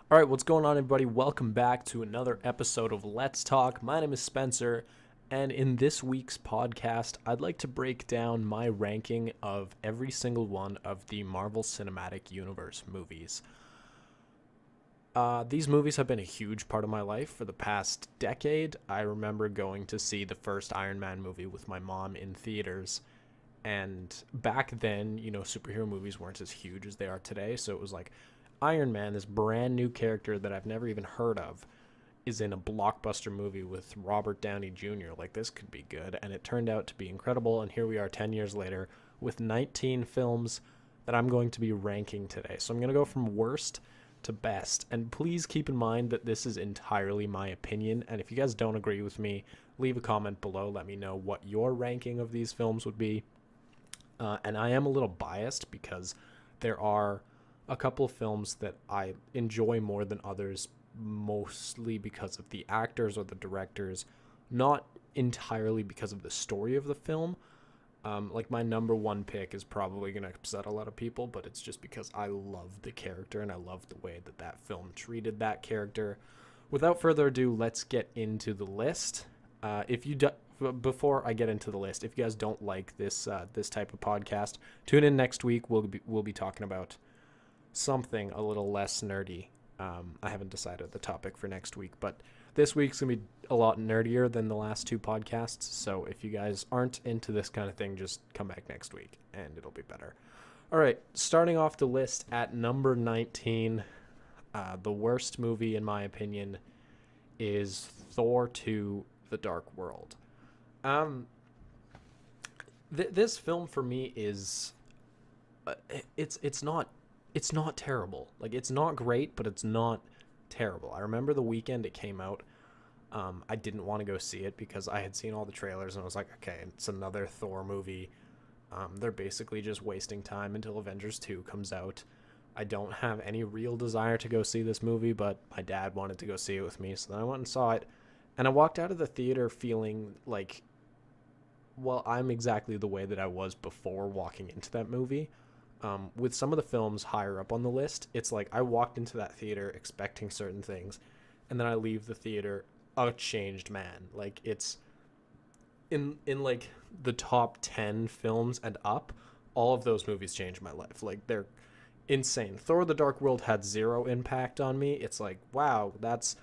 All right, what's going on, everybody? Welcome back to another episode of Let's Talk. My name is Spencer, and in this week's podcast, I'd like to break down my ranking of every single one of the Marvel Cinematic Universe movies. These movies have been a huge part of my life for the past decade. I remember going to see the first Iron Man movie with my mom in theaters. And back then, superhero movies weren't as huge as they are today. So it was like Iron Man, this brand new character that I've never even heard of, is in a blockbuster movie with Robert Downey Jr. Like, this could be good. And it turned out to be incredible. And here we are 10 years later with 19 films that I'm going to be ranking today. So I'm going to go from worst to best. And please keep in mind that this is entirely my opinion. And if you guys don't agree with me, leave a comment below. Let me know what your ranking of these films would be. And I am a little biased because there are a couple of films that I enjoy more than others, mostly because of the actors or the directors, not entirely because of the story of the film. Like, my number one pick is probably going to upset a lot of people, but it's just because I love the character and I love the way that that film treated that character. Without further ado, let's get into the list. Before I get into the list, if you guys don't like this type of podcast, tune in next week. We'll be talking about something a little less nerdy. I haven't decided the topic for next week, but this week's gonna be a lot nerdier than the last two podcasts. So if you guys aren't into this kind of thing, just come back next week and it'll be better. All right, starting off the list at number 19, the worst movie in my opinion is Thor 2: The Dark World. This film for me is it's not terrible. Like, it's not great, but it's not terrible. I remember the weekend it came out. I didn't want to go see it because I had seen all the trailers and I was like, okay, it's another Thor movie. They're basically just wasting time until Avengers 2 comes out. I don't have any real desire to go see this movie, but my dad wanted to go see it with me, so then I went and saw it. And I walked out of the theater feeling like, well, I'm exactly the way that I was before walking into that movie. With some of the films higher up on the list, it's like I walked into that theater expecting certain things, and then I leave the theater a changed man. Like, it's in like the top 10 films and up, all of those movies changed my life. Like, they're insane. Thor: The Dark World had zero impact on me. It's like, wow, that's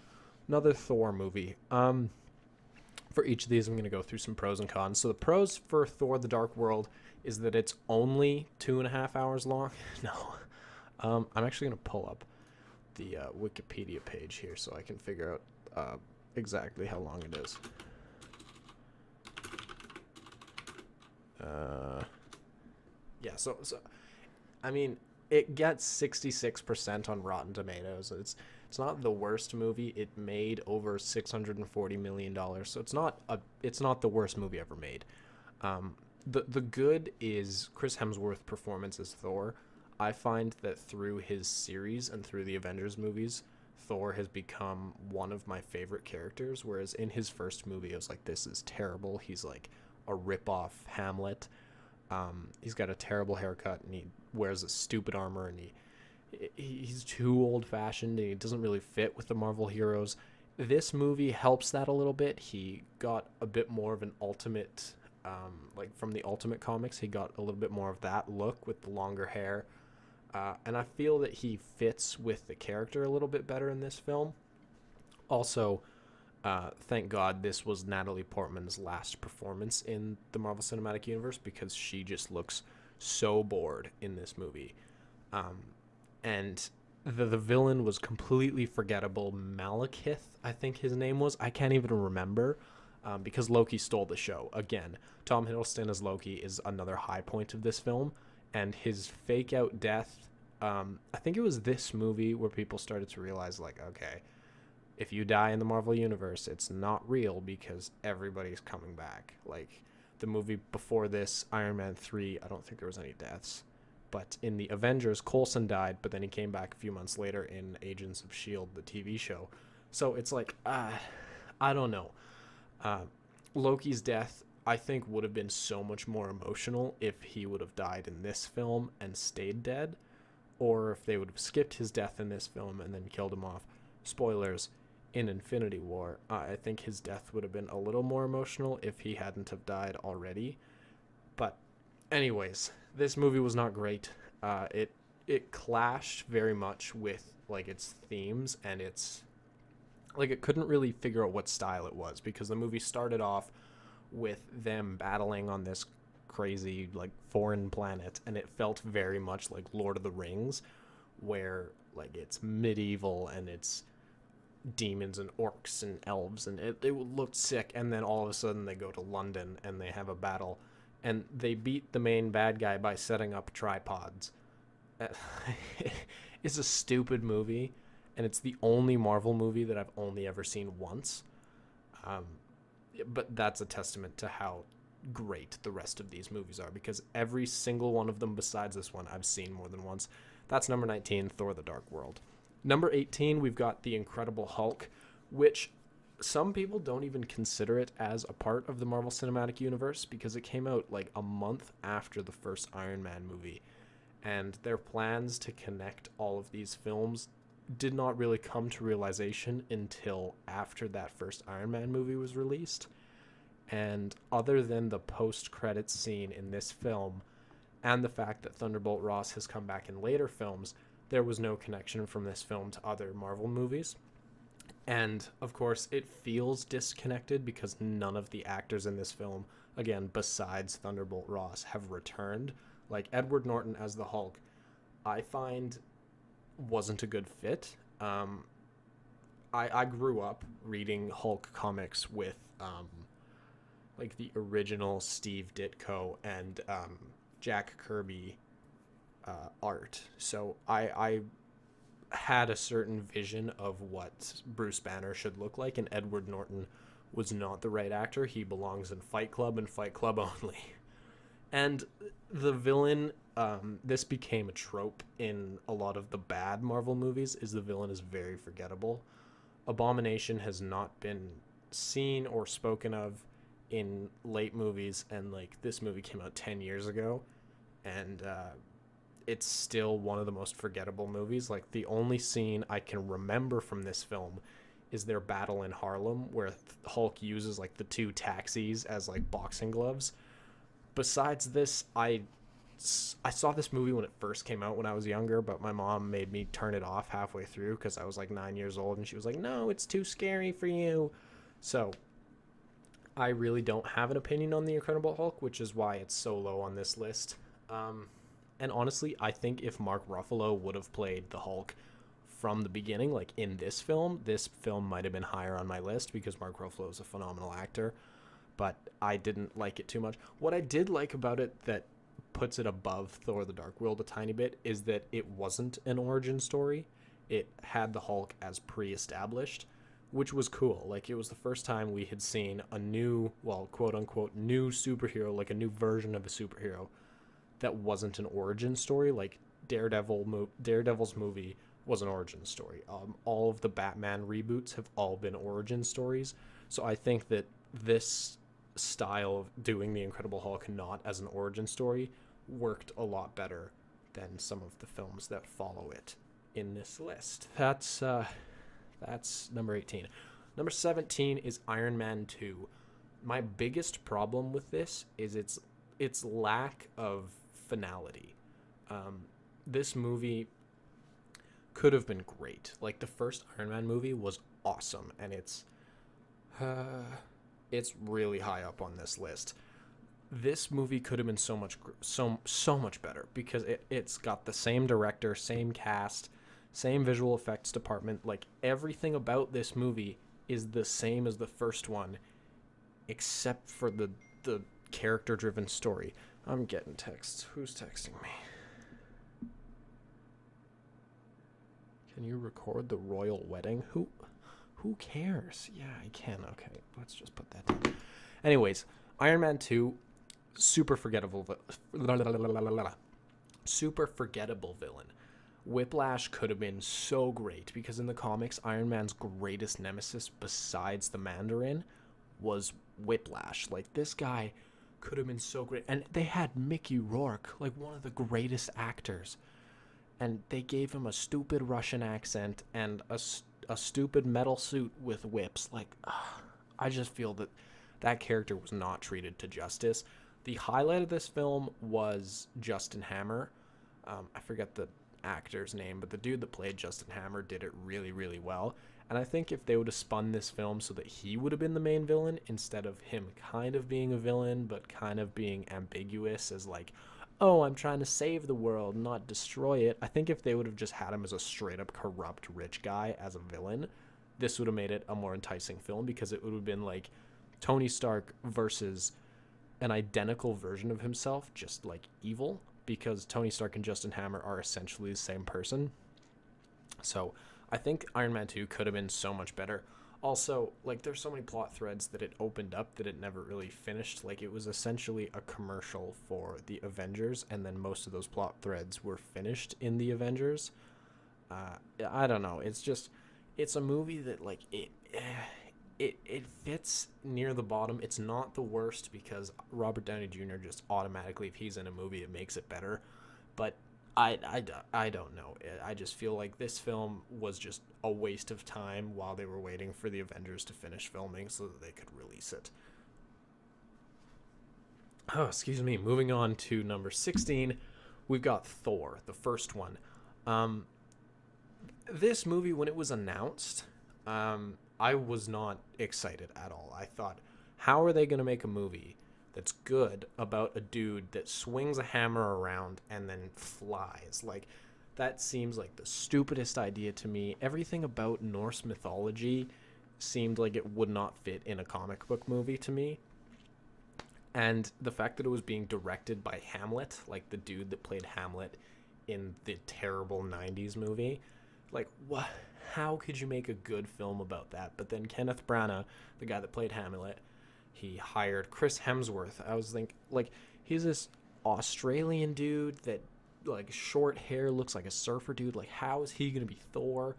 another Thor movie. For each of these, I'm going to go through some pros and cons. So the pros for Thor: The Dark World is that it's only 2.5 hours long. No. I'm actually going to pull up the Wikipedia page here so I can figure out exactly how long it is. Yeah, so I mean, it gets 66% on Rotten Tomatoes. It's not the worst movie. It made over $640 million, so it's not the worst movie ever made. The good is Chris Hemsworth's performance as Thor. I find that through his series and through the Avengers movies, Thor has become one of my favorite characters, whereas in his first movie, I was like, this is terrible. He's like a rip-off Hamlet. He's got a terrible haircut, and he wears a stupid armor, and he's too old-fashioned, and he doesn't really fit with the Marvel heroes. This movie helps that a little bit. He got a bit more of an ultimate, like from the Ultimate Comics, he got a little bit more of that look with the longer hair. And I feel that he fits with the character a little bit better in this film. Also, thank God this was Natalie Portman's last performance in the Marvel Cinematic Universe, because she just looks so bored in this movie. And the villain was completely forgettable. Malekith, I think his name was. I can't even remember, because Loki stole the show. Again, Tom Hiddleston as Loki is another high point of this film. And his fake-out death, I think it was this movie where people started to realize, like, okay, if you die in the Marvel Universe, it's not real because everybody's coming back. Like, the movie before this, Iron Man 3, I don't think there was any deaths. But in the Avengers, Coulson died, but then he came back a few months later in Agents of S.H.I.E.L.D., the TV show. So it's like, I don't know. Loki's death, I think, would have been so much more emotional if he would have died in this film and stayed dead. or if they would have skipped his death in this film and then killed him off. Spoilers, in Infinity War, I think his death would have been a little more emotional if he hadn't have died already. But anyways, this movie was not great. It clashed very much with like its themes, and it's like it couldn't really figure out what style it was, because the movie started off with them battling on this crazy like foreign planet, and it felt very much like Lord of the Rings, where like it's medieval and it's demons and orcs and elves, and it looked sick. And then all of a sudden they go to London and they have a battle, and they beat the main bad guy by setting up tripods. It's a stupid movie, and it's the only Marvel movie that I've only ever seen once. But that's a testament to how great the rest of these movies are, because every single one of them besides this one I've seen more than once. That's number 19, Thor: The Dark World. Number 18, we've got The Incredible Hulk, which some people don't even consider it as a part of the Marvel Cinematic Universe, because it came out like a month after the first Iron Man movie. And their plans to connect all of these films did not really come to realization until after that first Iron Man movie was released. And other than the post-credits scene in this film, and the fact that Thunderbolt Ross has come back in later films, there was no connection from this film to other Marvel movies. And, of course, it feels disconnected because none of the actors in this film, again, besides Thunderbolt Ross, have returned. Like, Edward Norton as the Hulk, I find wasn't a good fit. I grew up reading Hulk comics with, like, the original Steve Ditko and Jack Kirby art. So I had a certain vision of what Bruce Banner should look like, and Edward Norton was not the right actor. He belongs in Fight Club and Fight Club only. And the villain, this became a trope in a lot of the bad Marvel movies, is the villain is very forgettable. Abomination has not been seen or spoken of in late movies, and like this movie came out 10 years ago, and it's still one of the most forgettable movies. Like, the only scene I can remember from this film is their battle in Harlem, where Hulk uses like the two taxis as like boxing gloves. Besides this, I saw this movie when it first came out when I was younger, but my mom made me turn it off halfway through because I was like 9 years old, and she was like, no, it's too scary for you. So I really don't have an opinion on The Incredible Hulk, which is why it's so low on this list. And honestly, I think if Mark Ruffalo would have played the Hulk from the beginning, like in this film might have been higher on my list, because Mark Ruffalo is a phenomenal actor. But I didn't like it too much. What I did like about it that puts it above Thor: The Dark World a tiny bit is that it wasn't an origin story. It had the Hulk as pre-established, which was cool. Like, it was the first time we had seen a new, well, quote-unquote, new superhero, like a new version of a superhero that wasn't an origin story. Like, Daredevil's movie was an origin story. All of the Batman reboots have all been origin stories. So I think that this style of doing The Incredible Hulk not as an origin story worked a lot better than some of the films that follow it in this list. That's number 18. Number 17 is Iron Man 2. My biggest problem with this is its lack of finality. This movie could have been great. Like, the first Iron Man movie was awesome, and it's really high up on this list. This movie could have been so much better, because it's got the same director, same cast, same visual effects department. Like, everything about this movie is the same as the first one, except for the character-driven story. I'm getting texts. Who's texting me? Can you record the royal wedding? Who cares? Yeah, I can. Okay, let's just put that down. Anyways, Iron Man 2, super forgettable villain. Whiplash could have been so great, because in the comics, Iron Man's greatest nemesis besides the Mandarin was Whiplash. Like, this guy could have been so great. And they had Mickey Rourke, like one of the greatest actors. and they gave him a stupid Russian accent and a stupid metal suit with whips. Like, I just feel that that character was not treated to justice. The highlight of this film was Justin Hammer. I forget the actor's name, but the dude that played Justin Hammer did it really, really well. And I think if they would have spun this film so that he would have been the main villain instead of him kind of being a villain, but kind of being ambiguous as like, oh, I'm trying to save the world, not destroy it. I think if they would have just had him as a straight up corrupt rich guy as a villain, this would have made it a more enticing film because it would have been like Tony Stark versus an identical version of himself, just like evil, because Tony Stark and Justin Hammer are essentially the same person. So I think Iron Man 2 could have been so much better. Also, like, there's so many plot threads that it opened up that it never really finished. Like, it was essentially a commercial for the Avengers, and then most of those plot threads were finished in the Avengers. I don't know. It's just, it's a movie that, like, it fits near the bottom. It's not the worst because Robert Downey Jr. just automatically, if he's in a movie, it makes it better. But I don't know. I just feel like this film was just a waste of time while they were waiting for the Avengers to finish filming so that they could release it. Oh, excuse me. Moving on to number 16, we've got Thor, the first one. This movie, when it was announced, I was not excited at all. I thought, how are they going to make a movie that's good about a dude that swings a hammer around and then flies? Like, that seems like the stupidest idea to me. Everything about Norse mythology seemed like it would not fit in a comic book movie to me. And the fact that it was being directed by Hamlet, like the dude that played Hamlet in the terrible 90s movie, like, what? How could you make a good film about that? But then Kenneth Branagh, the guy that played Hamlet, he hired Chris Hemsworth. I was thinking, like, he's this Australian dude that, like, short hair, looks like a surfer dude. Like, how is he going to be Thor?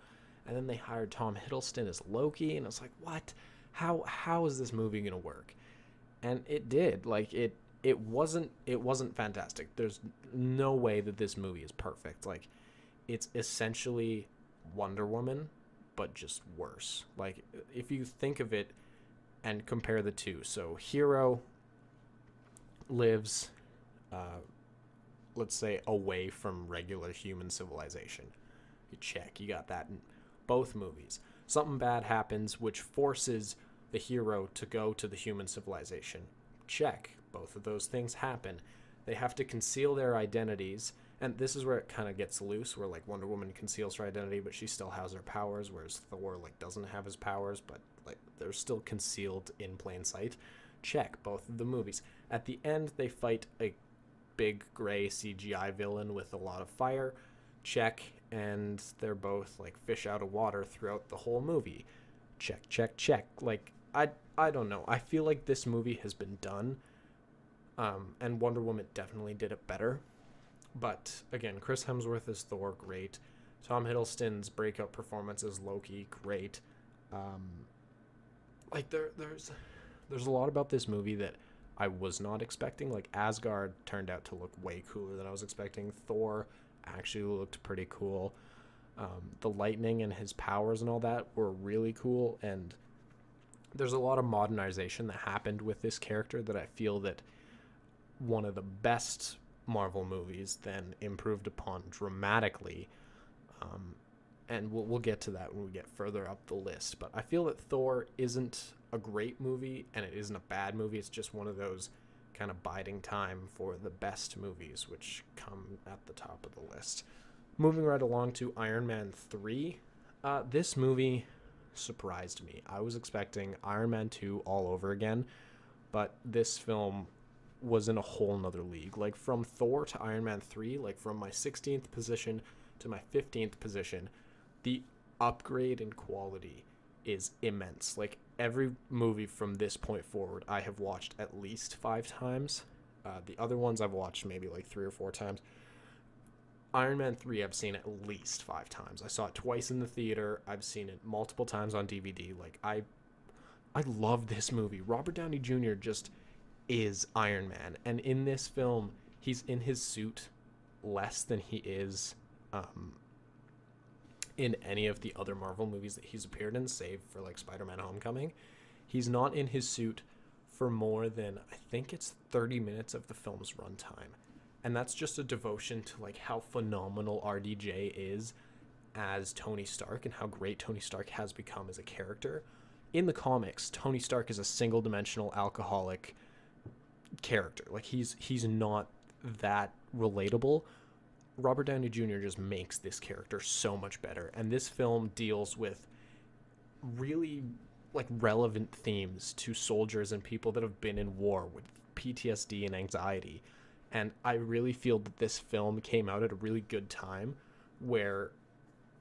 And then they hired Tom Hiddleston as Loki, and I was like, what? How is this movie going to work? And it did. Like, it wasn't fantastic. There's no way that this movie is perfect. Like, it's essentially Wonder Woman, but just worse. Like, if you think of it and compare the two. So hero lives, let's say, away from regular human civilization. You check. You got that in both movies. Something bad happens, which forces the hero to go to the human civilization. Check. Both of those things happen. They have to conceal their identities. And this is where it kind of gets loose, where, like, Wonder Woman conceals her identity, but she still has her powers, whereas Thor, like, doesn't have his powers, but, like, they're still concealed in plain sight. Check, both of the movies. At the end, they fight a big gray CGI villain with a lot of fire. Check, and they're both, like, fish out of water throughout the whole movie. Check, check, check. Like, I don't know. I feel like this movie has been done, and Wonder Woman definitely did it better. But again, Chris Hemsworth as Thor, great. Tom Hiddleston's breakout performance as Loki, great. Like, there's a lot about this movie that I was not expecting. Like, Asgard turned out to look way cooler than I was expecting. Thor actually looked pretty cool. The lightning and his powers and all that were really cool. And there's a lot of modernization that happened with this character that I feel that one of the best Marvel movies then improved upon dramatically, and we'll get to that when we get further up the list. But I feel that Thor isn't a great movie and it isn't a bad movie. It's just one of those kind of biding time for the best movies, which come at the top of the list. Moving right along to Iron Man 3. This movie surprised me. I was expecting Iron Man 2 all over again, but this film was in a whole nother league. Like, from Thor to Iron Man 3, like, from my 16th position to my 15th position, the upgrade in quality is immense. Like, every movie from this point forward I have watched at least 5 times. The other ones I've watched maybe like 3 or 4 times. Iron Man 3 I've seen at least 5 times. I saw it twice in the theater. I've seen it multiple times on DVD. Like, I love this movie. Robert Downey Jr. just is Iron Man, and in this film he's in his suit less than he is in any of the other Marvel movies that he's appeared in, save for like Spider-Man Homecoming. He's not in his suit for more than, I think it's 30 minutes of the film's runtime. And that's just a devotion to like how phenomenal RDJ is as Tony Stark and how great Tony Stark has become as a character. In the comics, Tony Stark is a single-dimensional alcoholic character. Like he's not that relatable. Robert Downey Jr. just makes this character so much better, and this film deals with really like relevant themes to soldiers and people that have been in war with PTSD and anxiety. And I really feel that this film came out at a really good time where,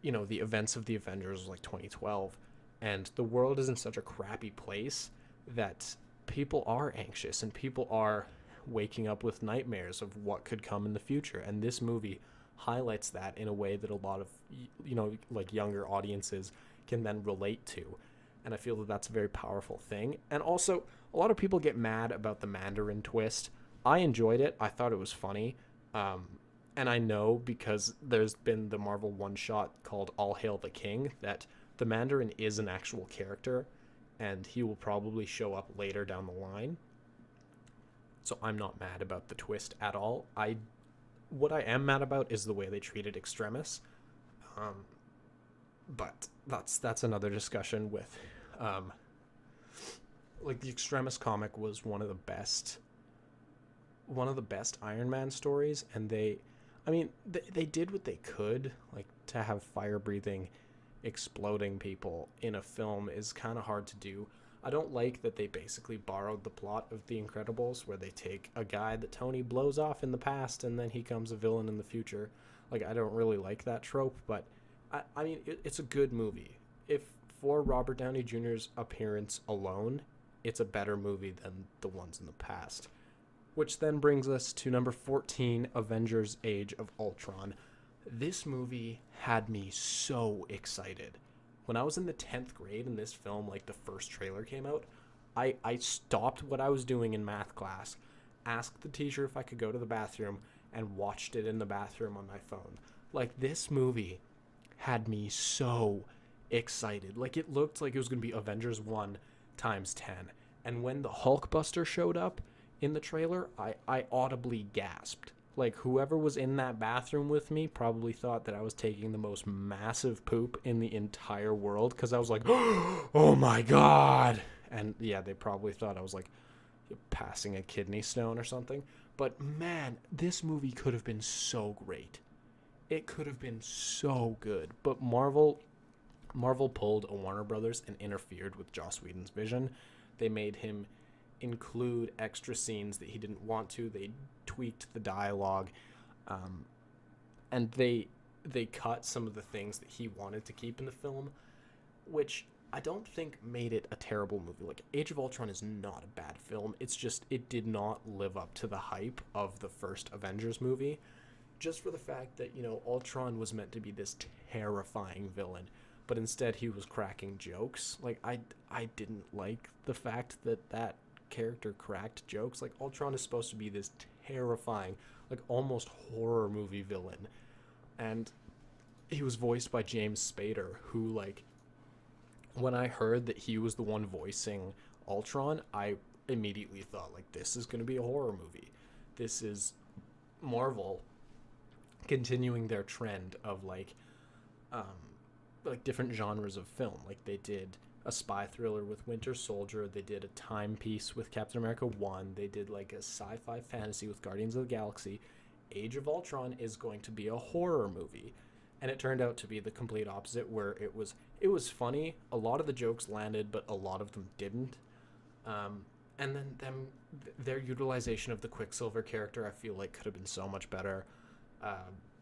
you know, the events of the Avengers was like 2012, and the world is in such a crappy place that people are anxious and people are waking up with nightmares of what could come in the future. And this movie highlights that in a way that a lot of, you know, like younger audiences can then relate to. And I feel that that's a very powerful thing. And also, a lot of people get mad about the Mandarin twist. I enjoyed it. I thought it was funny. And I know because there's been the Marvel one-shot called All Hail the King that the Mandarin is an actual character, and he will probably show up later down the line. So I'm not mad about the twist at all. What I am mad about is the way they treated Extremis. But that's another discussion with like the Extremis comic was one of the best Iron Man stories, and they did what they could. Like, to have fire breathing exploding people in a film is kind of hard to do. I don't like that they basically borrowed the plot of The Incredibles, where they take a guy that Tony blows off in the past and then he becomes a villain in the future. Like, I don't really like that trope, but I mean, it's a good movie. If for Robert Downey Jr.'s appearance alone, it's a better movie than the ones in the past. Which then brings us to number 14, Avengers Age of Ultron. This movie had me so excited. When I was in the 10th grade and this film, like the first trailer came out, I stopped what I was doing in math class, asked the teacher if I could go to the bathroom, and watched it in the bathroom on my phone. Like, this movie had me so excited. Like, it looked like it was going to be Avengers 1 times 10. And when the Hulkbuster showed up in the trailer, I audibly gasped. Like, whoever was in that bathroom with me probably thought that I was taking the most massive poop in the entire world, because I was like, oh my god. And yeah, they probably thought I was like passing a kidney stone or something. But man, this movie could have been so great. It could have been so good. But Marvel pulled a Warner Brothers and interfered with Joss Whedon's vision. They made him include extra scenes that he didn't want to. They tweaked the dialogue, and they cut some of the things that he wanted to keep in the film, which I don't think made it a terrible movie. Like, Age of Ultron is not a bad film. It's just, it did not live up to the hype of the first Avengers movie, just for the fact that, you know, Ultron was meant to be this terrifying villain, but instead he was cracking jokes. Like, I didn't like the fact that character cracked jokes. Like, Ultron is supposed to be this terrifying, like almost horror movie villain, and he was voiced by James Spader, who, like, when I heard that he was the one voicing Ultron, I immediately thought, like, this is going to be a horror movie. This is Marvel continuing their trend of like different genres of film. Like, they did a spy thriller with Winter Soldier, they did a timepiece with Captain America 1, they did like a sci-fi fantasy with Guardians of the Galaxy. Age of Ultron is going to be a horror movie, and it turned out to be the complete opposite, where it was funny. A lot of the jokes landed, but a lot of them didn't. And then their utilization of the Quicksilver character, I feel like, could have been so much better.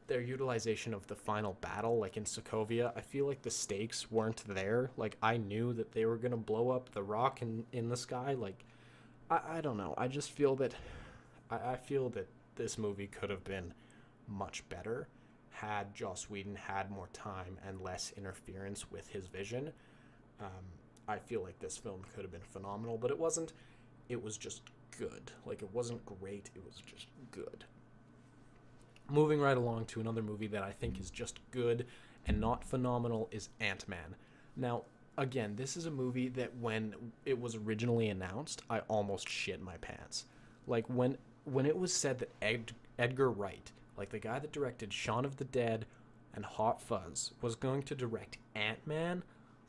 Their utilization of the final battle, like in Sokovia, I feel like the stakes weren't there. Like, I knew that they were going to blow up the rock in the sky. Like, I don't know. I just feel that I feel that this movie could have been much better had Joss Whedon had more time and less interference with his vision. I feel like this film could have been phenomenal, but it wasn't. It was just good. Like, it wasn't great. It was just good. Moving right along to another movie that I think is just good and not phenomenal is Ant-Man. Now, again, this is a movie that when it was originally announced, I almost shit my pants. Like when it was said that Edgar Wright, like the guy that directed Shaun of the Dead and Hot Fuzz, was going to direct Ant-Man,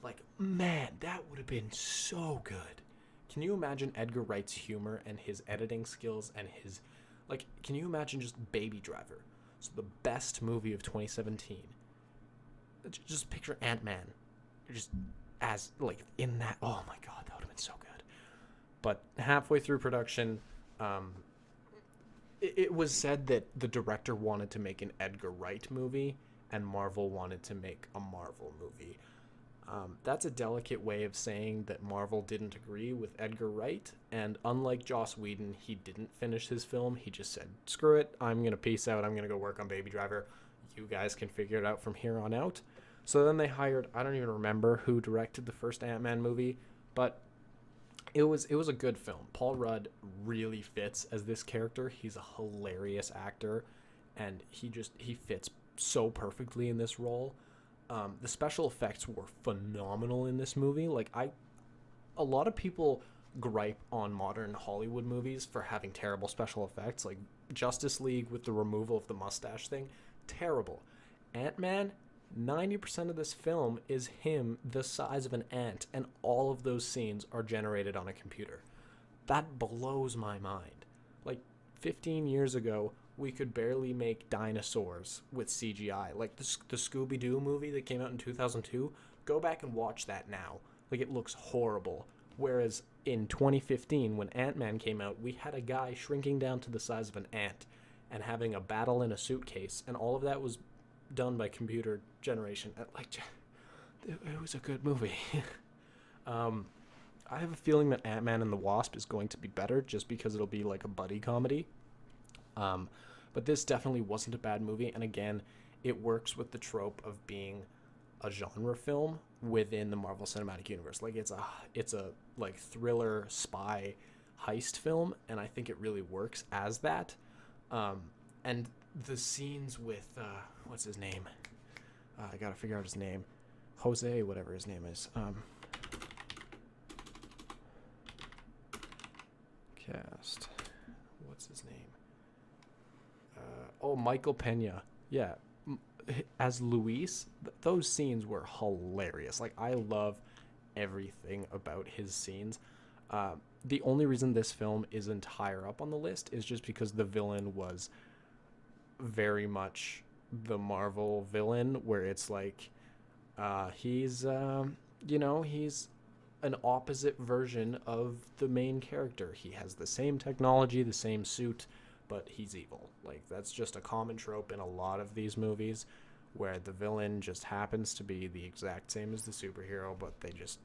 like, man, that would have been so good. Can you imagine Edgar Wright's humor and his editing skills and his, like, can you imagine just Baby Driver? So the best movie of 2017. Just picture Ant-Man, just as like in that. Oh my god, that would have been so good. But halfway through production, it was said that the director wanted to make an Edgar Wright movie, and Marvel wanted to make a Marvel movie. That's a delicate way of saying that Marvel didn't agree with Edgar Wright, and unlike Joss Whedon, he didn't finish his film. He just said, screw it, I'm going to peace out, I'm going to go work on Baby Driver. You guys can figure it out from here on out. So then they hired, I don't even remember who directed the first Ant-Man movie, but it was a good film. Paul Rudd really fits as this character. He's a hilarious actor, and he fits so perfectly in this role. The special effects were phenomenal in this movie. A lot of people gripe on modern Hollywood movies for having terrible special effects, like Justice League with the removal of the mustache thing. Terrible. Ant-Man, 90% of this film is him the size of an ant, and all of those scenes are generated on a computer. That blows my mind. Like, 15 years ago, we could barely make dinosaurs with CGI. Like the Scooby-Doo movie that came out in 2002, go back and watch that now. Like, it looks horrible. Whereas in 2015, when Ant-Man came out, we had a guy shrinking down to the size of an ant and having a battle in a suitcase, and all of that was done by computer generation. Like, it was a good movie. I have a feeling that Ant-Man and the Wasp is going to be better just because it'll be like a buddy comedy. But this definitely wasn't a bad movie, and again, it works with the trope of being a genre film within the Marvel Cinematic Universe. Like, it's a like thriller spy heist film, and I think it really works as that. And the scenes with what's his name? I gotta figure out his name. Jose, whatever his name is. Cast. What's his name? Michael Pena. Yeah. As Luis, those scenes were hilarious. Like, I love everything about his scenes. The only reason this film isn't higher up on the list is just because the villain was very much the Marvel villain, where it's like, he's he's an opposite version of the main character. He has the same technology, the same suit, but he's evil. Like, that's just a common trope in a lot of these movies, where the villain just happens to be the exact same as the superhero, but they just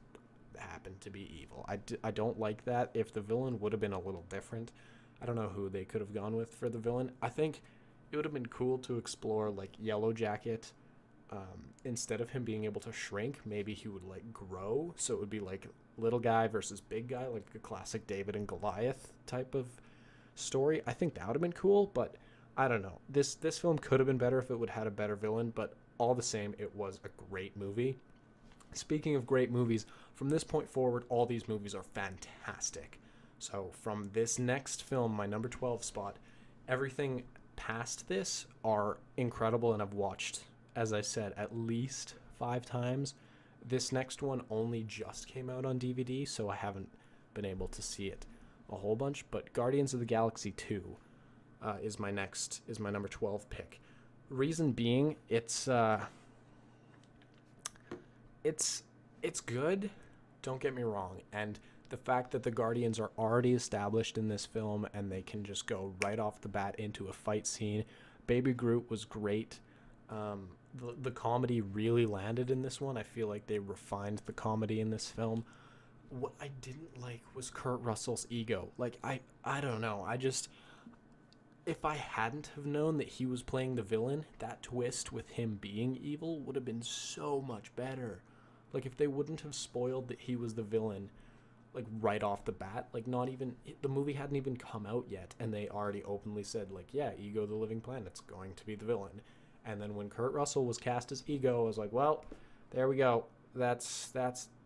happen to be evil. I don't like that. If the villain would have been a little different, I don't know who they could have gone with for the villain. I think it would have been cool to explore, like, Yellow Jacket. Instead of him being able to shrink, maybe he would, like, grow, so it would be like little guy versus big guy, like a classic David and Goliath type of story. I think that would have been cool, but I don't know. This film could have been better if it would have had a better villain, but all the same, it was a great movie. Speaking of great movies, from this point forward, all these movies are fantastic. So from this next film, my number 12 spot, everything past this are incredible, and I've watched, as I said, at least 5 times. This next one only just came out on DVD, so I haven't been able to see it a whole bunch, but Guardians of the Galaxy 2 is my number 12 pick. Reason being, it's good, don't get me wrong, and the fact that the Guardians are already established in this film and they can just go right off the bat into a fight scene. Baby Groot was great. The comedy really landed in this one. I feel like they refined the comedy in this film. What I didn't like was Kurt Russell's ego. Like, I don't know. If I hadn't have known that he was playing the villain, that twist with him being evil would have been so much better. Like, if they wouldn't have spoiled that he was the villain, like right off the bat. Like not even the movie hadn't even come out yet, and they already openly said like, yeah, Ego the Living Planet's going to be the villain. And then when Kurt Russell was cast as Ego, I was like, well, there we go. That's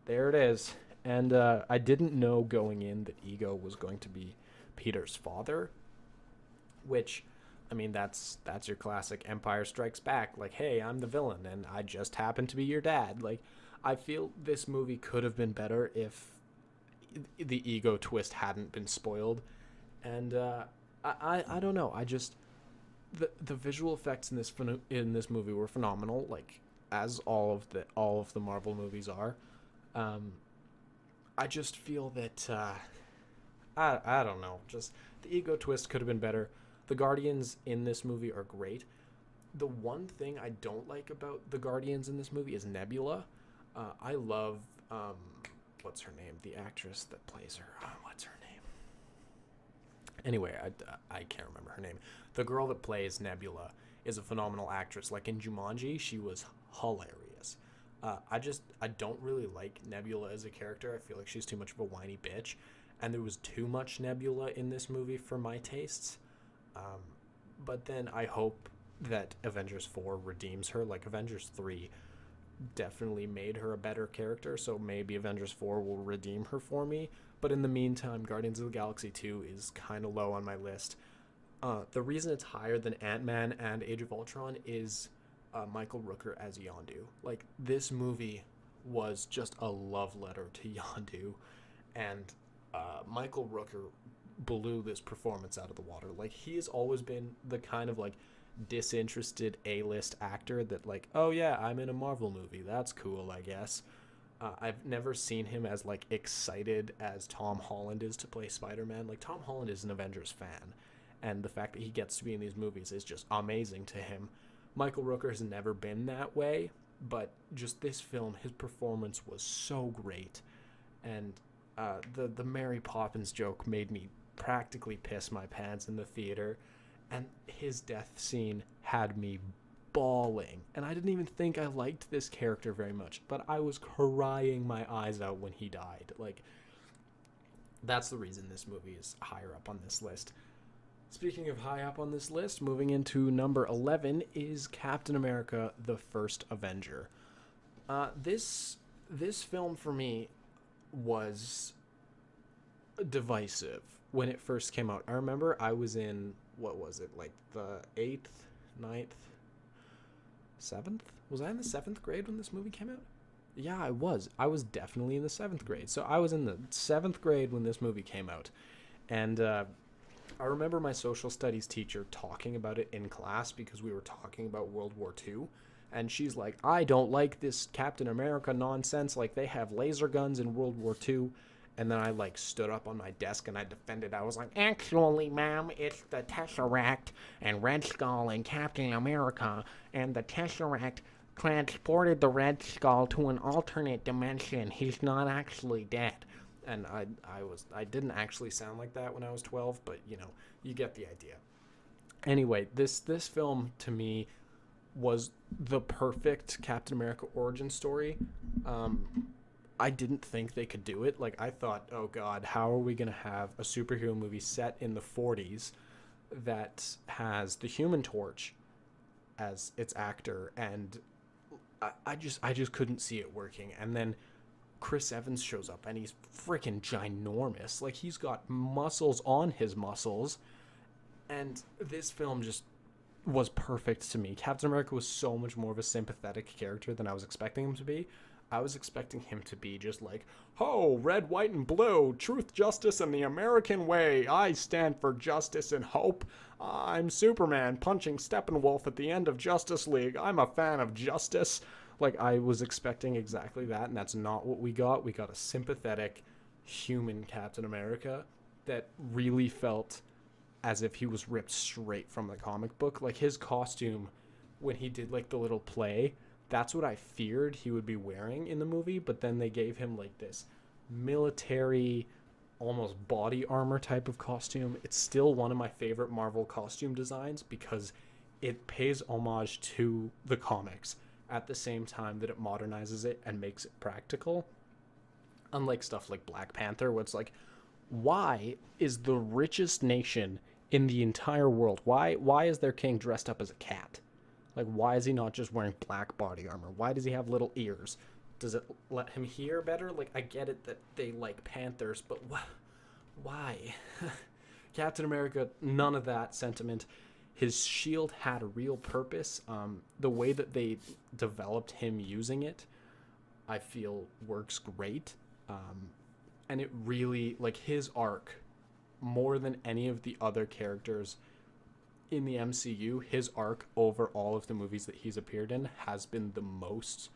there it is. And I didn't know going in that Ego was going to be Peter's father, which, I mean, that's your classic Empire Strikes Back. Like, hey, I'm the villain, and I just happen to be your dad. Like, I feel this movie could have been better if the Ego twist hadn't been spoiled. And I don't know. I just the visual effects in this movie were phenomenal. Like as all of the Marvel movies are. I just feel that I don't know. Just the Ego twist could have been better. The Guardians in this movie are great. The one thing I don't like about the Guardians in this movie is Nebula. I love what's her name? The actress that plays her. What's her name? Anyway, I can't remember her name. The girl that plays Nebula is a phenomenal actress. Like in Jumanji, she was hilarious. I don't really like Nebula as a character. I feel like she's too much of a whiny bitch, and there was too much Nebula in this movie for my tastes. But then I hope that Avengers 4 redeems her. Like Avengers 3 definitely made her a better character, so maybe Avengers 4 will redeem her for me. But in the meantime, Guardians of the Galaxy 2 is kind of low on my list. The reason it's higher than Ant-Man and Age of Ultron is Michael Rooker as Yondu. Like, this movie was just a love letter to Yondu, and Michael Rooker blew this performance out of the water. Like, he has always been the kind of, like, disinterested A-list actor that, like, oh yeah, I'm in a Marvel movie, that's cool, I guess. I've never seen him as, like, excited as Tom Holland is to play Spider-Man. Like, Tom Holland is an Avengers fan, and the fact that he gets to be in these movies is just amazing to him. Michael Rooker has never been that way, but just this film, his performance was so great. And the Mary Poppins joke made me practically piss my pants in the theater, and his death scene had me bawling. And I didn't even think I liked this character very much, but I was crying my eyes out when he died. Like, that's the reason this movie is higher up on this list. Speaking of high up on this list, moving into number 11 is Captain America: The First Avenger. This film for me was divisive when it first came out. I remember I was in, what was it, like the 8th, 9th, 7th? Was I in the 7th grade when this movie came out? Yeah, I was. I was definitely in the 7th grade. So I was in the 7th grade when this movie came out. And I remember my social studies teacher talking about it in class because we were talking about World War II. And she's like, I don't like this Captain America nonsense. Like, they have laser guns in World War II. And then I, like, stood up on my desk and I defended. I was like, actually, ma'am, it's the Tesseract and Red Skull and Captain America. And the Tesseract transported the Red Skull to an alternate dimension. He's not actually dead. And I didn't actually sound like that when I was 12, but, you know, you get the idea. Anyway, this film, to me, was the perfect Captain America origin story. I didn't think they could do it. Like, I thought, oh God, how are we going to have a superhero movie set in the 40s that has the Human Torch as its actor? And I just couldn't see it working. And then Chris Evans shows up and he's freaking ginormous. Like, he's got muscles on his muscles. And this film just was perfect to me. Captain America was so much more of a sympathetic character than I was expecting him to be. I was expecting him to be just like, oh, red, white, and blue, truth, justice, and the American way. I stand for justice and hope. I'm Superman punching Steppenwolf at the end of Justice League. I'm a fan of justice. Like, I was expecting exactly that, and that's not what we got. We got a sympathetic, human Captain America that really felt as if he was ripped straight from the comic book. Like, his costume, when he did, like, the little play, that's what I feared he would be wearing in the movie, but then they gave him, like, this military, almost body armor type of costume. It's still one of my favorite Marvel costume designs because it pays homage to the comics at the same time that it modernizes it and makes it practical. Unlike stuff like Black Panther, where it's like, why is the richest nation in the entire world, why is their king dressed up as a cat? Like, why is he not just wearing black body armor? Why does he have little ears? Does it let him hear better? Like, I get it that they like panthers, but why? Captain America, none of that sentiment. His shield had a real purpose. The way that they developed him using it, I feel works great. And it really, like, his arc, more than any of the other characters in the MCU, his arc over all of the movies that he's appeared in has been the most,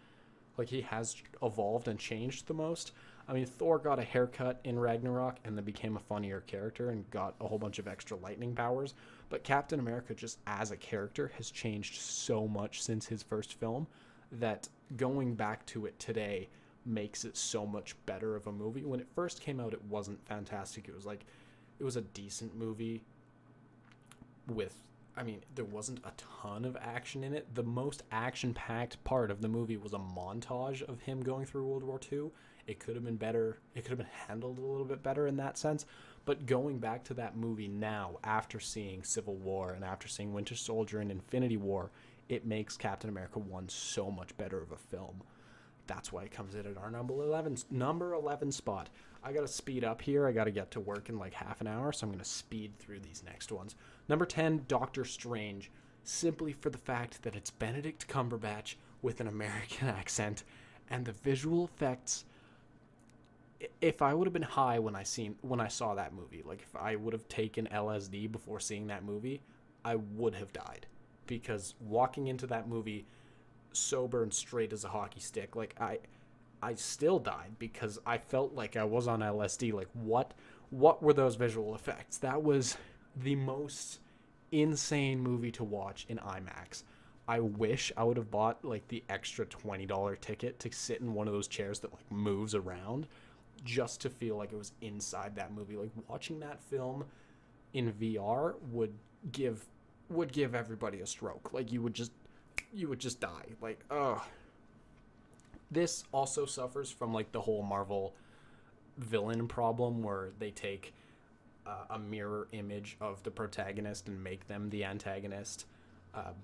like, he has evolved and changed the most. I mean, Thor got a haircut in Ragnarok and then became a funnier character and got a whole bunch of extra lightning powers. But Captain America, just as a character, has changed so much since his first film that going back to it today makes it so much better of a movie. When it first came out, it wasn't fantastic. It was a decent movie with, I mean, there wasn't a ton of action in it. The most action-packed part of the movie was a montage of him going through World War II. It could have been better. It could have been handled a little bit better in that sense. But going back to that movie now, after seeing Civil War and after seeing Winter Soldier and Infinity War, it makes Captain America 1 so much better of a film. That's why it comes in at our number 11 spot. I gotta speed up here. I gotta get to work in like half an hour, so I'm gonna speed through these next ones. Number 10, Doctor Strange, simply for the fact that it's Benedict Cumberbatch with an American accent, and the visual effects. If I would have been high when I saw that movie, like if I would have taken LSD before seeing that movie, I would have died, because walking into that movie sober and straight as a hockey stick, like I still died because I felt like I was on LSD. Like, what were those visual effects? That was the most insane movie to watch in IMAX. I wish I would have bought like the extra $20 ticket to sit in one of those chairs that like moves around, just to feel like it was inside that movie. Like, watching that film in VR would give everybody a stroke. Like, you would just die. Like, ugh. This also suffers from like the whole Marvel villain problem, where they take a mirror image of the protagonist and make them the antagonist.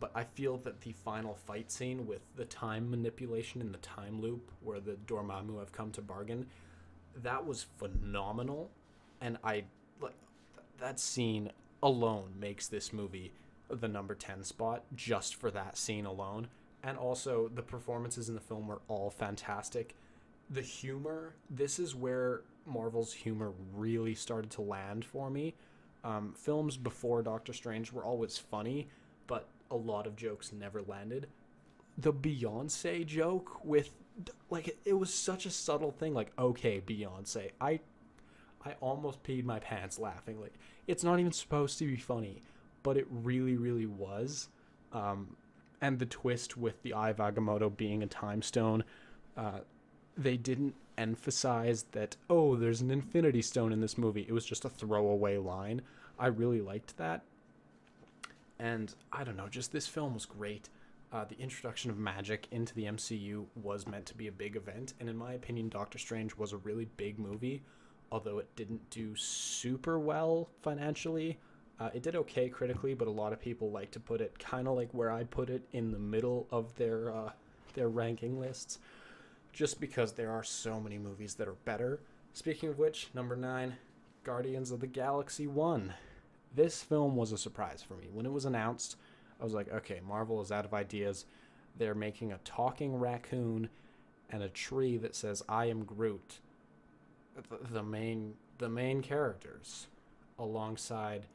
But I feel that the final fight scene with the time manipulation in the time loop, where the Dormammu have come to bargain, that was phenomenal. And that scene alone makes this movie the number 10 spot, just for that scene alone. And also, the performances in the film were all fantastic. The humor, this is where Marvel's humor really started to land for me. Films before Doctor Strange were always funny, but a lot of jokes never landed. The Beyonce joke with, like, it was such a subtle thing. Like, okay, Beyonce, I almost peed my pants laughing. Like, it's not even supposed to be funny, but it really, really was. And the twist with the Eye of Agamotto being a time stone, they didn't emphasize that, oh, there's an Infinity Stone in this movie. It was just a throwaway line. I really liked that. And I don't know, just this film was great. The introduction of magic into the MCU was meant to be a big event, and in my opinion, Doctor Strange was a really big movie, although it didn't do super well financially. It did okay critically, but a lot of people like to put it kind of like where I put it, in the middle of their ranking lists, just because there are so many movies that are better. Speaking of which, number 9, Guardians of the Galaxy 1. This film was a surprise for me. When it was announced, I was like, okay, Marvel is out of ideas. They're making a talking raccoon and a tree that says, I am Groot, the main characters, alongside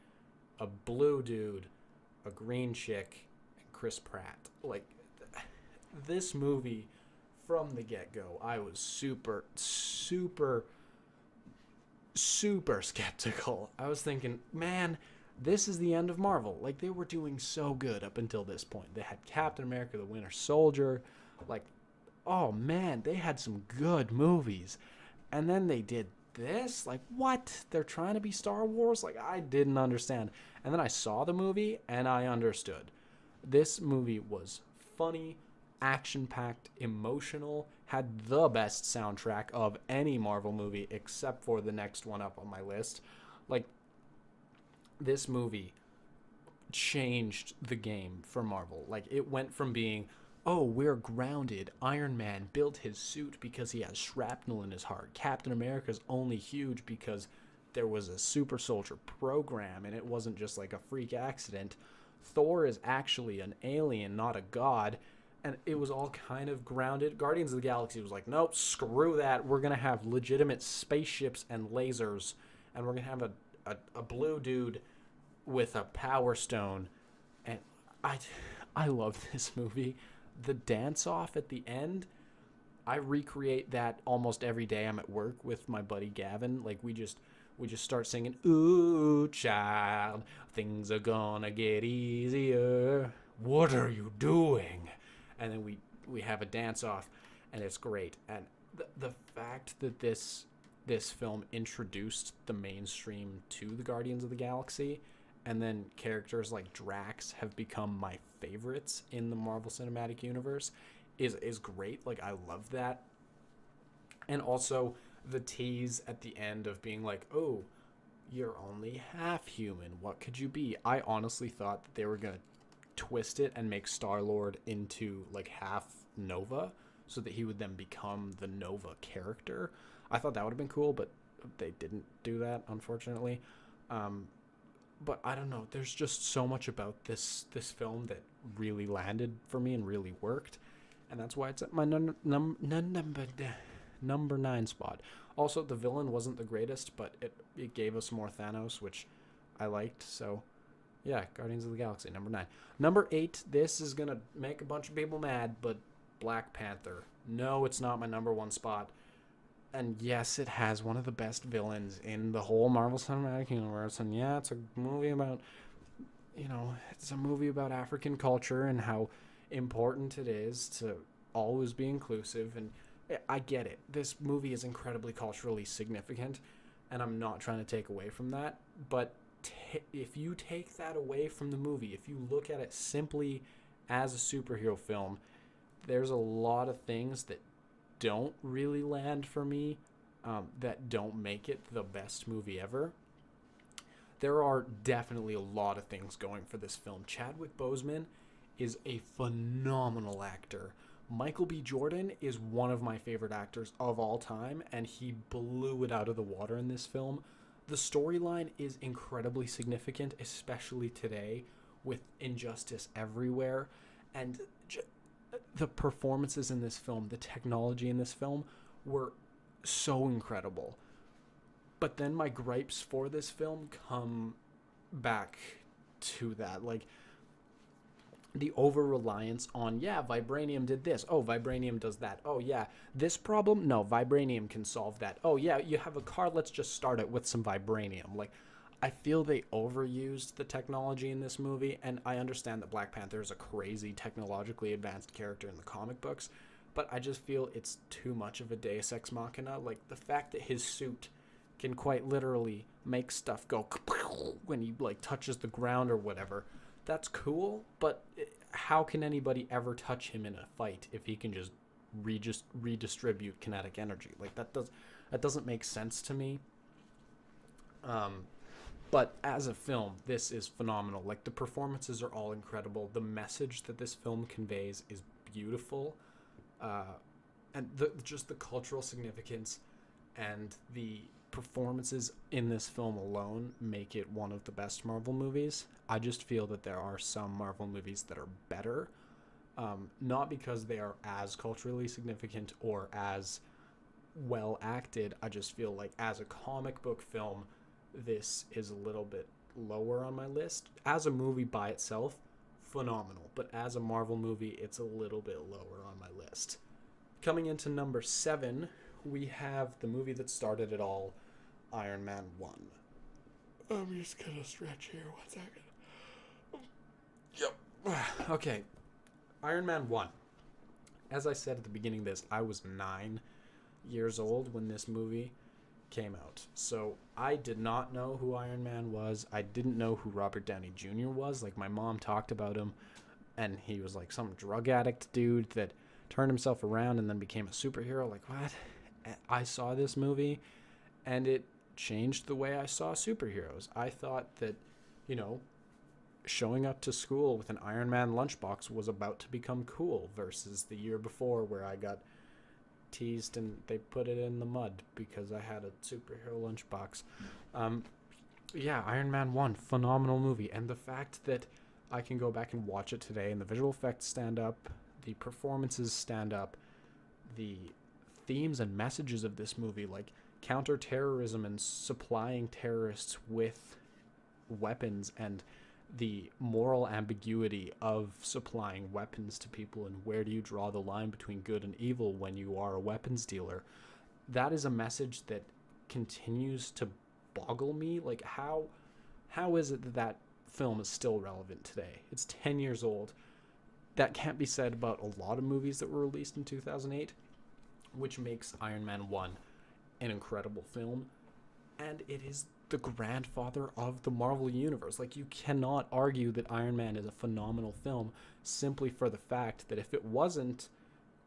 a blue dude, a green chick, and Chris Pratt. Like, this movie, from the get-go, I was super skeptical. I was thinking, man, this is the end of Marvel. Like, they were doing so good up until this point. They had Captain America, the Winter Soldier. Like, oh man, they had some good movies. And then they did this? Like, what? They're trying to be Star Wars? Like, I didn't understand. And then I saw the movie and I understood. This movie was funny. action-packed, emotional, had the best soundtrack of any Marvel movie except for the next one up on my list. Like, this movie changed the game for Marvel. Like, it went from being, oh, we're grounded. Iron Man built his suit because he has shrapnel in his heart. Captain America's only huge because there was a super soldier program and it wasn't just like a freak accident. Thor is actually an alien, not a god. And it was all kind of grounded. Guardians of the Galaxy was like, nope, screw that. We're going to have legitimate spaceships and lasers. And we're going to have a blue dude with a power stone. And I love this movie. The dance off at the end, I recreate that almost every day I'm at work with my buddy Gavin. Like, we just start singing, ooh, child, things are gonna get easier. What are you doing? And then we have a dance off, and it's great. And the fact that this film introduced the mainstream to the Guardians of the Galaxy, and then characters like Drax have become my favorites in the Marvel Cinematic Universe is great. Like, I love that. And also the tease at the end of being like, oh, you're only half human. What could you be? I honestly thought that they were going to twist it and make Star-Lord into like half Nova so that he would then become the Nova character. I thought that would have been cool, but they didn't do that, unfortunately. But I don't know. There's just so much about this film that really landed for me and really worked. And that's why it's at my number 9 spot. Also, the villain wasn't the greatest, but it gave us more Thanos, which I liked. So, yeah, Guardians of the Galaxy, number 9. Number 8, this is going to make a bunch of people mad, but Black Panther. No, it's not my number 1 spot. And yes, it has one of the best villains in the whole Marvel Cinematic Universe. And yeah, it's a movie about, it's a movie about African culture and how important it is to always be inclusive. And I get it. This movie is incredibly culturally significant, and I'm not trying to take away from that. But if you take that away from the movie, if you look at it simply as a superhero film, there's a lot of things that don't really land for me, that don't make it the best movie ever. There are definitely a lot of things going for this film. Chadwick Boseman is a phenomenal actor. Michael B. Jordan is one of my favorite actors of all time, and he blew it out of the water in this film. The storyline is incredibly significant, especially today with injustice everywhere. And the performances in this film, the technology in this film were so incredible. But then my gripes for this film come back to that. Like, the over-reliance on, yeah, Vibranium did this. Oh, Vibranium does that. Oh, yeah, this problem? No, Vibranium can solve that. Oh, yeah, you have a car, let's just start it with some Vibranium. Like, I feel they overused the technology in this movie, and I understand that Black Panther is a crazy technologically advanced character in the comic books, but I just feel it's too much of a Deus Ex Machina. Like, the fact that his suit can quite literally make stuff go when he, like, touches the ground or whatever, that's cool, but how can anybody ever touch him in a fight if he can just redistribute kinetic energy? Like, that doesn't make sense to me. But as a film, this is phenomenal. Like, the performances are all incredible. The message that this film conveys is beautiful. And just the cultural significance and the performances in this film alone make it one of the best Marvel movies. I just feel that there are some Marvel movies that are better, not because they are as culturally significant or as well acted. I just feel like as a comic book film, this is a little bit lower on my list. As a movie by itself, phenomenal, but as a Marvel movie, it's a little bit lower on my list. Coming into number 7, we have the movie that started it all, Iron Man 1. I'm just gonna stretch here 1 second. Yep. Okay. Iron Man 1. As I said at the beginning of this, I was 9 years old when this movie came out. So I did not know who Iron Man was. I didn't know who Robert Downey Jr. was. Like, my mom talked about him and he was like some drug addict dude that turned himself around and then became a superhero. Like, what? I saw this movie and it changed the way I saw superheroes. I thought that, you know, showing up to school with an Iron Man lunchbox was about to become cool versus the year before where I got teased and they put it in the mud because I had a superhero lunchbox. Yeah, Iron Man 1, phenomenal movie. And the fact that I can go back and watch it today and the visual effects stand up, the performances stand up, the themes and messages of this movie, like counterterrorism and supplying terrorists with weapons, and the moral ambiguity of supplying weapons to people, and where do you draw the line between good and evil when you are a weapons dealer. That is a message that continues to boggle me. Like, how is it that that film is still relevant today? It's 10 years old. That can't be said about a lot of movies that were released in 2008, which makes Iron Man 1 an incredible film. And it is the grandfather of the Marvel Universe. Like, you cannot argue that Iron Man is a phenomenal film simply for the fact that if it wasn't,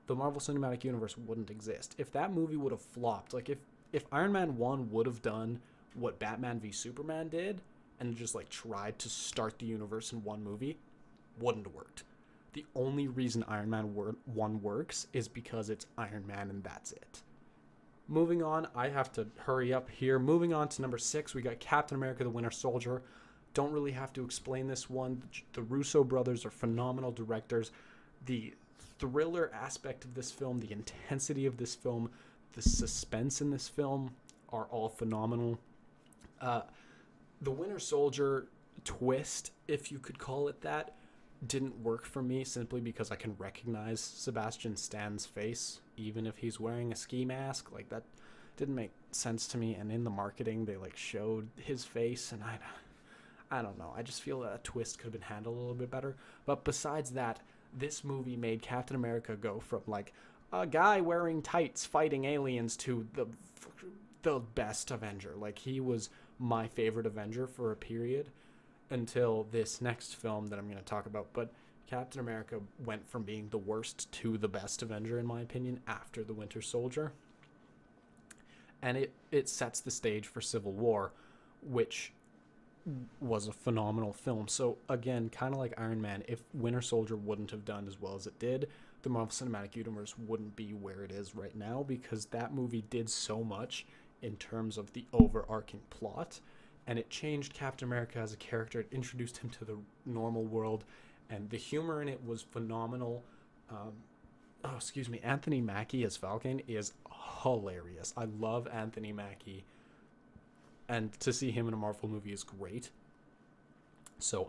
the Marvel Cinematic Universe wouldn't exist. If that movie would have flopped, like if Iron Man 1 would have done what Batman v Superman did and just like tried to start the universe in one movie, wouldn't have worked. The only reason Iron Man 1 works is because it's Iron Man and that's it. Moving on, I have to hurry up here. Moving on to number 6, we got Captain America the Winter Soldier. Don't really have to explain this one. The Russo brothers are phenomenal directors. The thriller aspect of this film, the intensity of this film, the suspense in this film are all phenomenal. The Winter Soldier twist, if you could call it that, didn't work for me simply because I can recognize Sebastian Stan's face even if he's wearing a ski mask. Like, that didn't make sense to me, and in the marketing they like showed his face, and I don't know, I just feel that a twist could have been handled a little bit better. But besides that, this movie made Captain America go from like a guy wearing tights fighting aliens to the best Avenger. Like, he was my favorite Avenger for a period until this next film that I'm going to talk about. But Captain America went from being the worst to the best Avenger, in my opinion, after the Winter Soldier. And it sets the stage for Civil War, which was a phenomenal film. So again, kind of like Iron Man, if Winter Soldier wouldn't have done as well as it did, the Marvel Cinematic Universe wouldn't be where it is right now, because that movie did so much in terms of the overarching plot, and it changed Captain America as a character. It introduced him to the normal world, and the humor in it was phenomenal. Anthony Mackie as Falcon is hilarious. I love Anthony Mackie, and to see him in a Marvel movie is great. So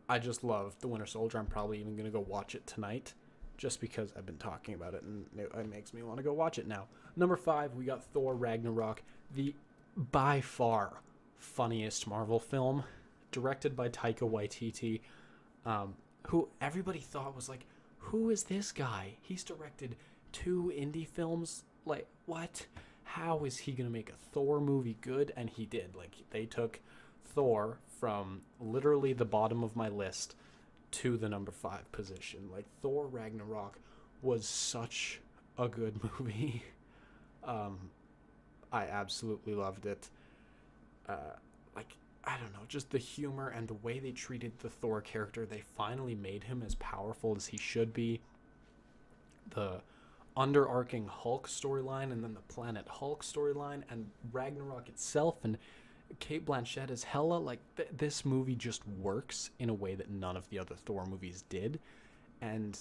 I just love The Winter Soldier. I'm probably even going to go watch it tonight just because I've been talking about it, and it makes me want to go watch it now. Number 5, we got Thor Ragnarok, the by far funniest Marvel film, directed by Taika Waititi, who everybody thought was like, who is this guy? He's directed 2 indie films. Like, what? How is he going to make a Thor movie good? And he did. Like, they took Thor from literally the bottom of my list to the number 5 position. Like, Thor Ragnarok was such a good movie. I absolutely loved it. I don't know, just the humor and the way they treated the Thor character. They finally made him as powerful as he should be. The underarching Hulk storyline, and then the Planet Hulk storyline, and Ragnarok itself, and Cate Blanchett as Hela. Like, this movie just works in a way that none of the other Thor movies did, and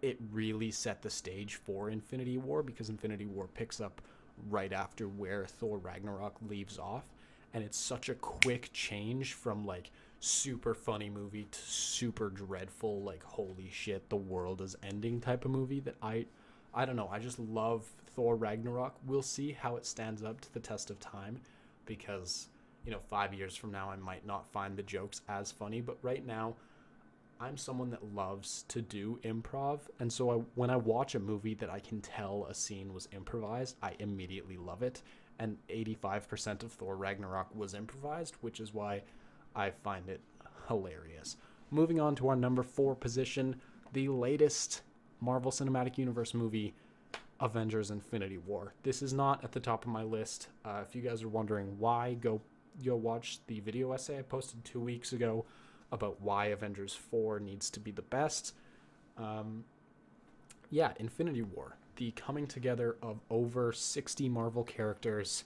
it really set the stage for Infinity War, because Infinity War picks up right after where Thor Ragnarok leaves off, and it's such a quick change from like super funny movie to super dreadful, like, holy shit, the world is ending type of movie, that I don't know, I just love Thor Ragnarok. We'll see how it stands up to the test of time, because, 5 years from now I might not find the jokes as funny, but right now I'm someone that loves to do improv, and so when I watch a movie that I can tell a scene was improvised, I immediately love it, and 85% of Thor Ragnarok was improvised, which is why I find it hilarious. moving on to our number 4 position, the latest Marvel Cinematic Universe movie, Avengers Infinity War. This is not at the top of my list. If you guys are wondering why, go watch the video essay I posted 2 weeks ago about why Avengers 4 needs to be the best. Infinity War. The coming together of over 60 Marvel characters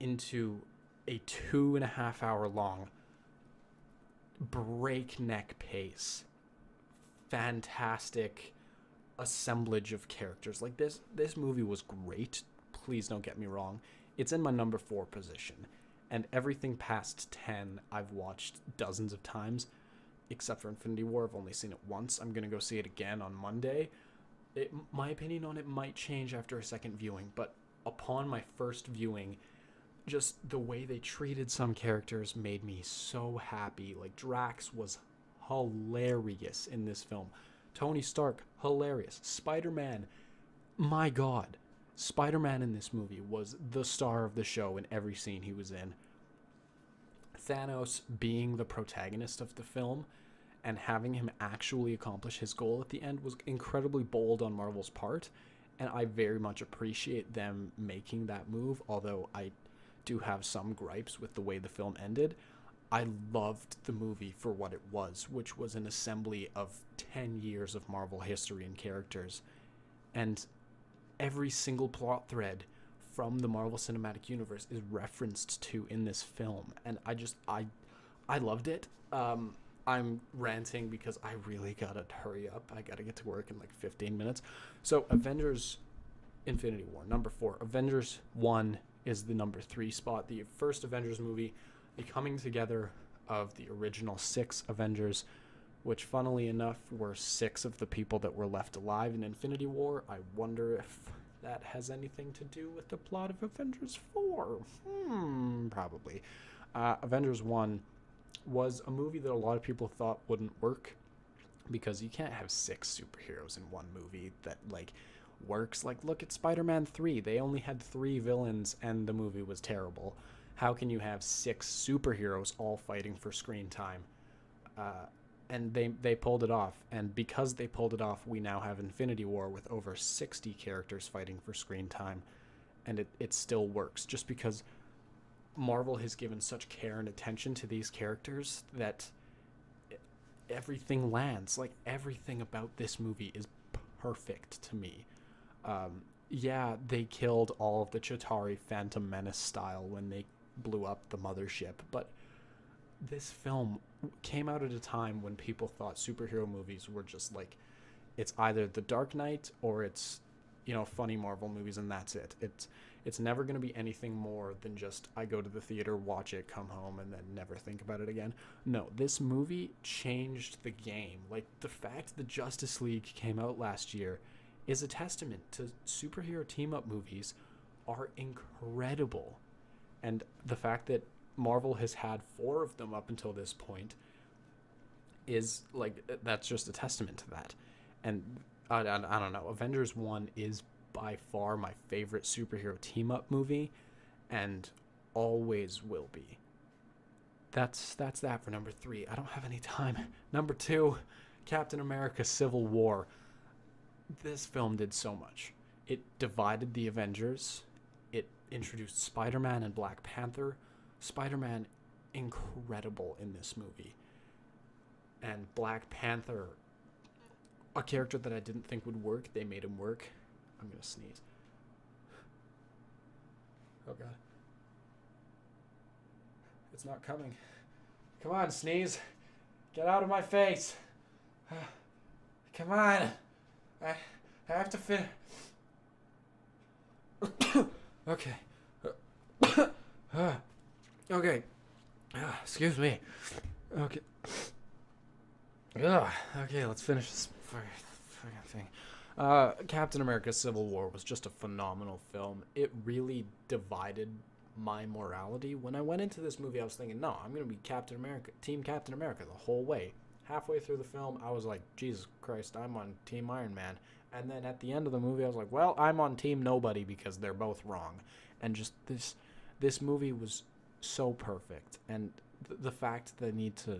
into a 2.5 hour long breakneck pace, fantastic assemblage of characters. Like this movie was great. Please don't get me wrong. It's in my number 4 position, and everything past 10 I've watched dozens of times, except for Infinity War. I've only seen it once. I'm gonna go see it again on Monday. My opinion on it might change after a second viewing, but upon my first viewing, just the way they treated some characters made me so happy. Like, Drax was hilarious in this film. Tony Stark, hilarious. Spider-Man, my God. Spider-Man in this movie was the star of the show in every scene he was in. Thanos being the protagonist of the film and having him actually accomplish his goal at the end was incredibly bold on Marvel's part, and I very much appreciate them making that move, although I do have some gripes with the way the film ended. I loved the movie for what it was, which was an assembly of 10 years of Marvel history and characters. And every single plot thread from the Marvel Cinematic Universe is referenced to in this film. And I loved it. I'm ranting because I really gotta hurry up. I gotta get to work in like 15 minutes. So Avengers Infinity War, number 4. Avengers 1 is the number 3 spot. The first Avengers movie, the coming together of the original 6 Avengers, which funnily enough were 6 of the people that were left alive in Infinity War. I wonder if that has anything to do with the plot of Avengers 4. Probably. Avengers 1 was a movie that a lot of people thought wouldn't work because you can't have 6 superheroes in one movie that like works. Like, look at Spider-Man 3. They only had 3 villains and the movie was terrible. How can you have 6 superheroes all fighting for screen time? And they pulled it off. And because they pulled it off, we now have Infinity War with over 60 characters fighting for screen time. And it still works. Just because Marvel has given such care and attention to these characters that everything lands. Like, everything about this movie is perfect to me. They killed all of the Chitauri Phantom Menace style when they blew up the mothership, but this film came out at a time when people thought superhero movies were just like, it's either The Dark Knight or it's, funny Marvel movies, and that's it. It's never going to be anything more than just, I go to the theater, watch it, come home, and then never think about it again. No, this movie changed the game. Like, the fact the Justice League came out last year is a testament to superhero team-up movies are incredible. And the fact that Marvel has had 4 of them up until this point is, like, that's just a testament to that. And I don't know, Avengers 1 is by far my favorite superhero team-up movie, and always will be. That's that for number 3. I don't have any time. Number 2, Captain America Civil War. This film did so much. It divided the Avengers. It introduced Spider-Man and Black Panther. Spider-Man, incredible in this movie. And Black Panther, a character that I didn't think would work, they made him work. I'm gonna sneeze. Oh God. It's not coming. Come on, sneeze. Get out of my face. Come on. I have to fit. Okay. Okay. Excuse me. Okay. Okay, let's finish this fucking thing. Captain America Civil War was just a phenomenal film. It really divided my morality. When I went into this movie, I was thinking, no, I'm going to be Captain America, Team Captain America the whole way. Halfway through the film, I was like, Jesus Christ, I'm on Team Iron Man. And then at the end of the movie, I was like, well, I'm on Team Nobody because they're both wrong. And just this movie was so perfect. And the fact that I need to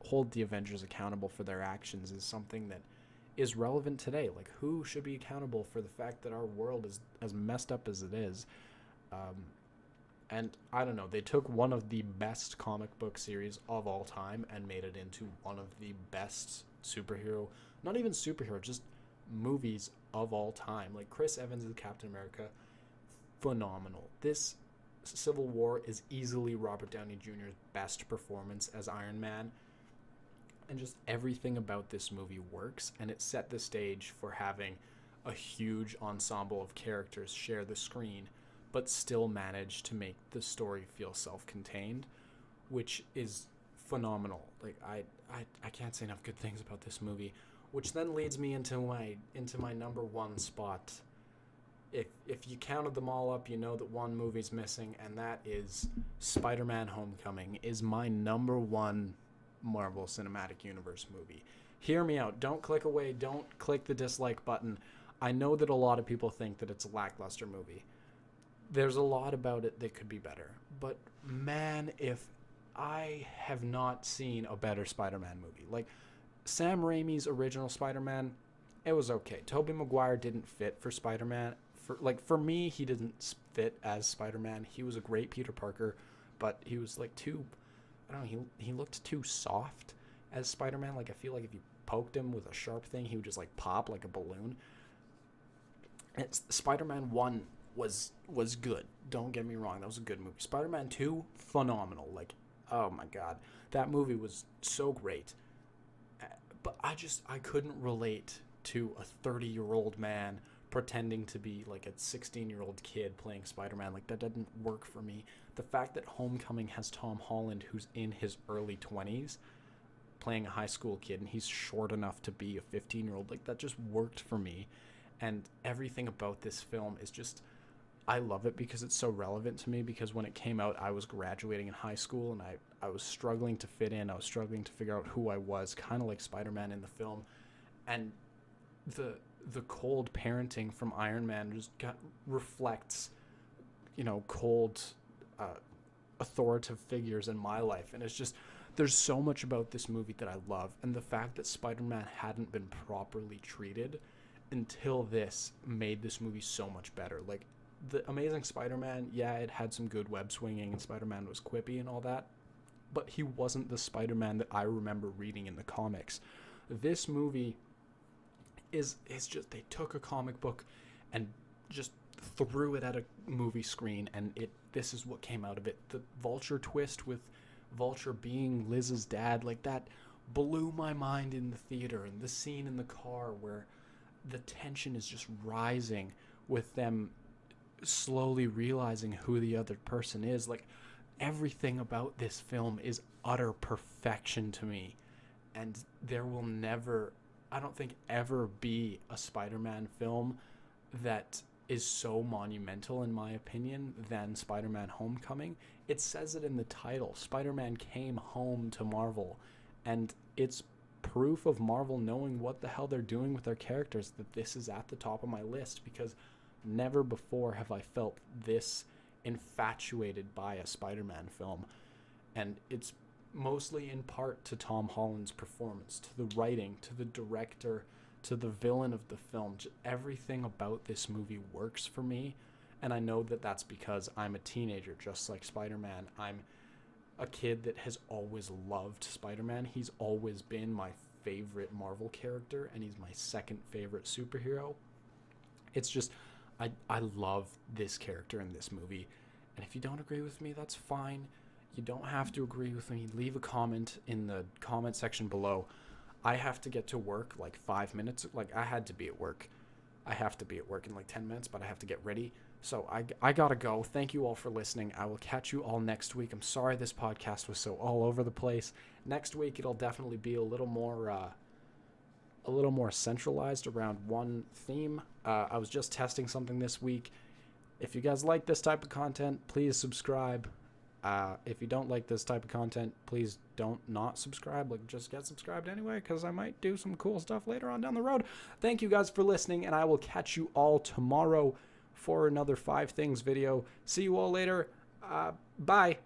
hold the Avengers accountable for their actions is something that is relevant today. Like, who should be accountable for the fact that our world is as messed up as it is? And I don't know, they took one of the best comic book series of all time and made it into one of the best superhero, not even superhero, just movies of all time. Like, Chris Evans as Captain America, phenomenal. This Civil War is easily Robert Downey Jr.'s best performance as Iron Man. And just everything about this movie works, and it set the stage for having a huge ensemble of characters share the screen, but still manage to make the story feel self-contained, which is phenomenal. Like, I can't say enough good things about this movie, which then leads me into my number one spot. If you counted them all up, you know that one movie's missing, and that is Spider-Man Homecoming is my number one Marvel Cinematic Universe movie. Hear me out. Don't click away. Don't click the dislike button. I know that a lot of people think that it's a lackluster movie. There's a lot about it that could be better. But man, if I have not seen a better Spider-Man movie. Like, Sam Raimi's original Spider-Man, it was okay. Tobey Maguire didn't fit for Spider-Man. For me, he didn't fit as Spider-Man. He was a great Peter Parker, but he was like too, I don't know, he looked too soft as Spider-Man. Like, I feel like if you poked him with a sharp thing, he would just like pop like a balloon. Spider-Man 1 was good. Don't get me wrong, that was a good movie. Spider-Man 2, phenomenal. Like, oh my god, that movie was so great. But I couldn't relate to a 30-year-old man pretending to be like a 16-year-old kid playing Spider-Man. Like, that didn't work for me. The fact that Homecoming has Tom Holland, who's in his early 20s, playing a high school kid, and he's short enough to be a 15-year-old, like, that just worked for me. And everything about this film is just, I love it because it's so relevant to me, because when it came out, I was graduating in high school, and I was struggling to fit in. I was struggling to figure out who I was, kind of like Spider-Man in the film. And the cold parenting from Iron Man just reflects, cold, authoritative figures in my life. And it's just, there's so much about this movie that I love. And the fact that Spider-Man hadn't been properly treated until this made this movie so much better. Like, the Amazing Spider-Man, yeah, it had some good web swinging, and Spider-Man was quippy and all that, but he wasn't the Spider-Man that I remember reading in the comics. This movie is just, they took a comic book and just threw it at a movie screen, and this is what came out of it. The Vulture twist with Vulture being Liz's dad, like, that blew my mind in the theater. And the scene in the car where the tension is just rising with them slowly realizing who the other person is. Like, everything about this film is utter perfection to me, and there will never, I don't think, ever be a Spider-Man film that is so monumental, in my opinion, than Spider-Man Homecoming. It says it in the title. Spider-Man came home to Marvel, and it's proof of Marvel knowing what the hell they're doing with their characters that this is at the top of my list, because never before have I felt this infatuated by a Spider-Man film. And it's mostly in part to Tom Holland's performance, to the writing, to the director, to the villain of the film. Just everything about this movie works for me. And I know that that's because I'm a teenager, just like Spider-Man. I'm a kid that has always loved Spider-Man. He's always been my favorite Marvel character, and he's my second favorite superhero. It's just, I love this character in this movie. And if you don't agree with me, that's fine. You don't have to agree with me. Leave a comment in the comment section below. I have to get to work like 5 minutes. Like, I had to be at work. I have to be at work in like 10 minutes, but I have to get ready. So I gotta go. Thank you all for listening. I will catch you all next week. I'm sorry this podcast was so all over the place. Next week, it'll definitely be a little more centralized around one theme. I was just testing something this week. If you guys like this type of content, please subscribe. If you don't like this type of content, please don't not subscribe. Like, just get subscribed anyway, because I might do some cool stuff later on down the road. Thank you guys for listening, and I will catch you all tomorrow for another 5 Things video. See you all later. Bye.